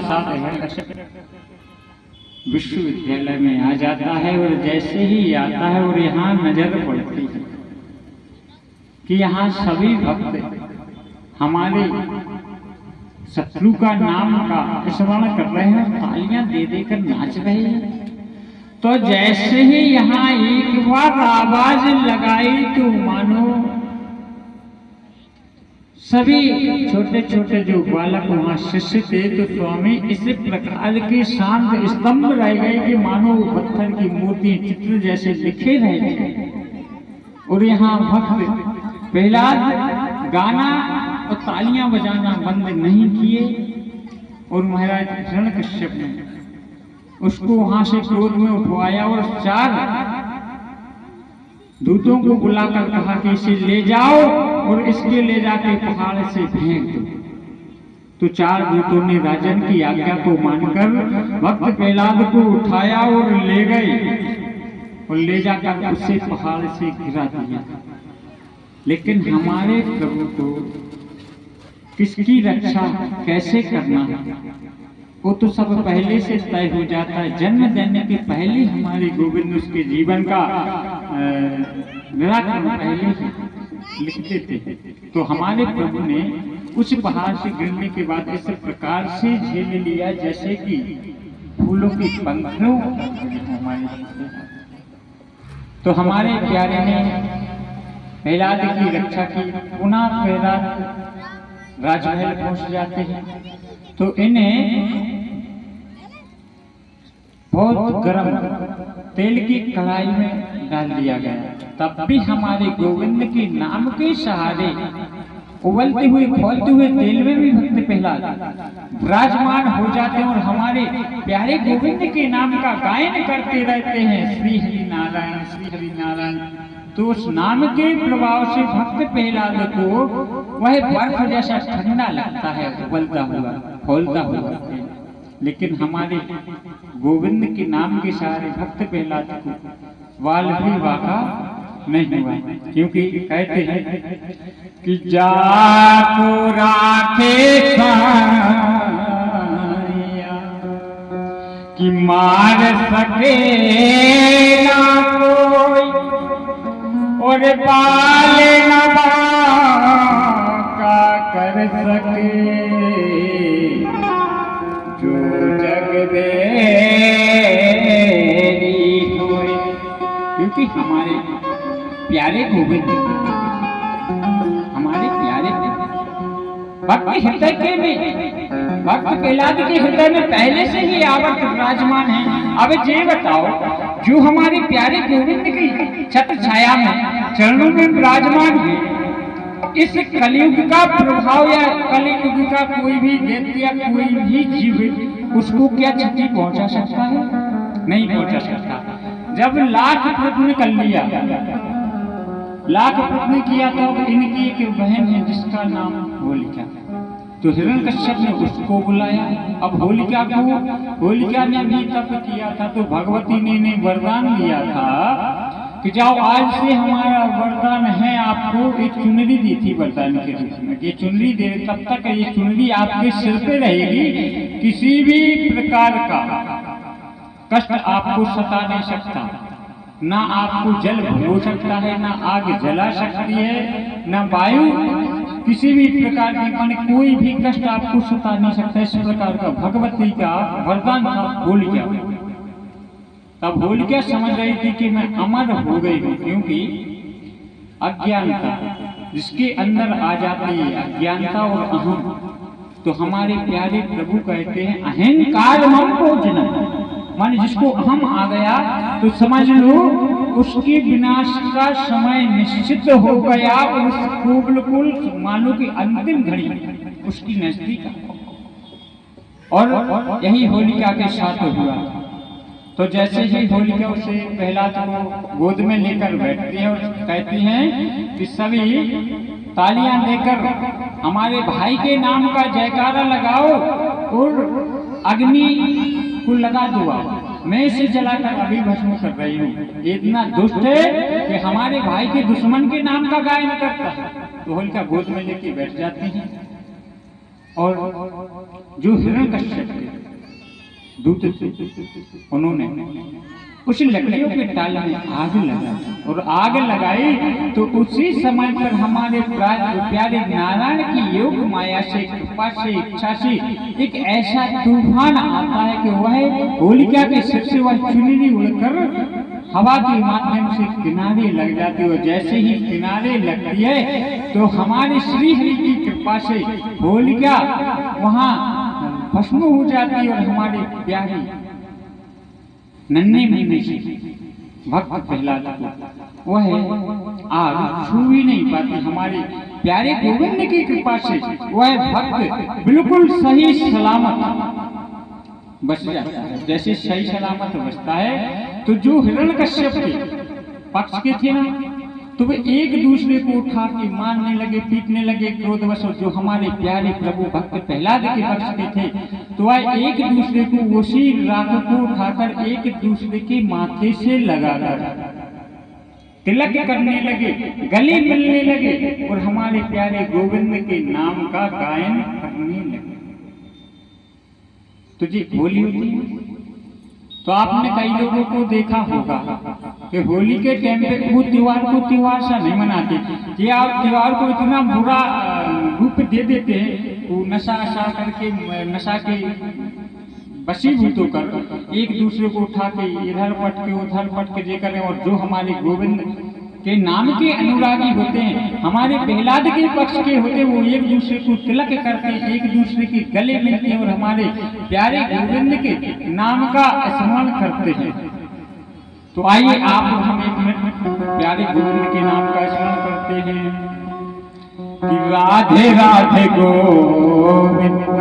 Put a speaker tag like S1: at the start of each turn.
S1: साथ विश्वविद्यालय में आ जाता है और जैसे ही आता है और यहाँ नजर पड़ती है कि यहाँ सभी भक्त हमारे शत्रु का नाम का स्मरण कर रहे हैं, तालियां दे देकर नाच रहे हैं। तो जैसे ही यहाँ एक बार आवाज लगाई तो मानो सभी छोटे छोटे जो बालक वहाँ शिष्य थे तो स्वामी इस प्रकार के शांत स्तंभ रह गए कि मानो पत्थर की मूर्ति चित्र जैसे लिखे रहे थे। और यहाँ भक्त प्रहलाद गाना और तालियां बजाना बंद नहीं किए और महाराज हिरण्यकश्यप ने उसको वहां से क्रोध में उठवाया और 4 दूतों को बुलाकर कहा कि इसे ले जाओ और इसके ले जाके पहाड़ से फेंक दो। तो 4 दूतों ने राजन की आज्ञा को मानकर भक्त प्रहलाद को उठाया और ले गए और ले जाकर उसे पहाड़ से गिरा दिया। लेकिन हमारे प्रभु को किसकी रक्षा कैसे करना वो तो सब पहले से तय हो जाता है। जन्म देने के पहले हमारे गोविंद उसके जीवन का निराकरण पहले ही लिखते थे। तो हमारे प्रभु ने उस पहाड़ से गिरने के बाद इस प्रकार से झेल लिया जैसे कि फूलों की पंखुड़ियों हमारे। तो हमारे प्यारे ने प्रहलाद की रक्षा की। पुनः प्रहलाद राजमहल पहुंच जाते हैं तो इन्हें बहुत गर्म तेल की कढ़ाई में डाल दिया गया। तब भी हमारे गोविंद के नाम के सहारे उबलते हुए खोलते हुए तेल में भी भक्त प्रहलाद विराजमान हो जाते हैं और हमारे प्यारे गोविंद के नाम का गायन करते रहते हैं, श्री हरि नारायण श्री हरि नारायण। तो उस नाम के प्रभाव से भक्त प्रहलाद को वह बर्फ जैसा ठंडा लगता है, उबलता हुआ खोलता हुआ। लेकिन हमारे गोविंद के नाम के सहारे भक्त प्रहलाद को वाल भी वाका नहीं हुआ, क्योंकि कहते हैं कि जाको राखे कि मार सके ना कोई और पाले न का कर सके जो जग बेरी होए। क्योंकि हमारे प्यारे गोविंद हमारे प्यारे भक्त हृदय के में भक्त प्रहलाद के हृदय में पहले से ही आवर्त विराजमान है। अब ये बताओ जो हमारे प्यारे गोविंद की छत्र छाया में चरणों में विराजमान है, इस कलयुग का प्रभाव या कलयुग का कोई भी दैत्य या कोई भी जीव उसको क्या क्षति पहुंचा सकता है? नहीं पहुंचा सकता। जब लाख प्रयत्न कर लिया, लाख प्रयत्न किया तो इनकी एक बहन है जिसका नाम होलिका, तो हिरण्यकश्यप ने उसको बुलाया। अब होलिका ने भी तप किया था तो भगवती ने वरदान दिया था कि जाओ आज से हमारा वरदान है, आपको एक चुनरी दी थी वरदान के रूप में। ये चुनरी दे तब तक ये चुनरी आपके सिर पे रहेगी, किसी भी प्रकार का कष्ट आपको सता नहीं सकता, ना आपको जल भो सकता है, ना आग जला सकती है, ना वायु किसी भी प्रकार की मान कोई भी कष्ट आपको सता नहीं सकता। इस प्रकार का भगवती का वरदान था होलिका। तब होलिका समझ रही थी कि मैं अमर हो गई हूँ, क्योंकि अज्ञानता जिसके अंदर आ जाती है, अज्ञानता और अहम। तो हमारे प्यारे प्रभु कहते हैं अहंकार मम भोजनम, माने जिसको अहम आ गया तो समझ लो उसके विनाश का समय निश्चित हो गया। उसको बिल्कुल मानो कि अंतिम घड़ी उसकी नजदीक। और यही होलिका के साथ हुआ। तो जैसे ही होलिका उसे प्रहलाद को गोद में लेकर बैठती है और कहती हैं कि सभी तालियां देकर हमारे भाई के नाम का जयकारा लगाओ और अग्नि को लगा दो, मैं इसे जलाकर अभी भस्म कर रही हूँ। इतना दुष्ट है कि हमारे भाई के दुश्मन के नाम का गायन करता है। तो होलिका गोद में लेके बैठ जाती है और जो हिरण्यकश्यप के दूत थे, उन्होंने उस लकड़ियों के ताल में आग लगाई, और आग लगाई तो उसी समय पर हमारे प्यारे नारायण की योग माया से, कृपा से, इच्छा से एक ऐसा तूफान आता है कि वह होलिका के सिर से वह चुनरी उड़कर हवा के माध्यम से किनारे लग जाती है। और जैसे ही किनारे लगती है तो हमारे श्री हरि की कृपा से होलिका वहां भस्म हो जाती है, और हमारे प्यारे नन्हे मुन्ने से भक्त प्रहलाद को वह आग छू ही नहीं पाती। हमारे प्यारे गोविंद की कृपा से वह भक्त बिल्कुल सही सलामत बच जाता है। जैसे सही सलामत बचता है तो जो हिरण्यकश्यप के पक्ष के थे ना, तो वे एक दूसरे को उठा के मारने लगे, पीटने लगे क्रोधवश। जो हमारे प्यारे प्रभु भक्त प्रहलाद के पक्ष के थे तो वह एक दूसरे को उसी राख को उठाकर एक दूसरे के माथे से लगाकर तिलक करने लगे, गले मिलने लगे, और हमारे प्यारे गोविंद के नाम का गायन करने लगे। तो जी होली होती है तो आपने कई लोगों को देखा होगा कि होली के टाइम पे वो त्योहार को त्योहार सा नहीं मनाते, कि आप त्योहार को इतना बुरा रूप दे देते हैं, वो नशा करके, नशा के वशीभूत होकर एक दूसरे को उठा के इधर पटके उधर पटके जे करें। और जो हमारे गोविंद के नाम के अनुरागी होते हैं, हमारे प्रहलाद के पक्ष के होते, वो एक दूसरे को तिलक करके एक दूसरे के गले मिलते हैं और हमारे प्यारे गोविंद के नाम का स्मरण करते हैं। तो आइए आप हम एक मिनट प्यारे गोविंद के नाम का स्मरण करते हैं कि राधे राधे गोविंद।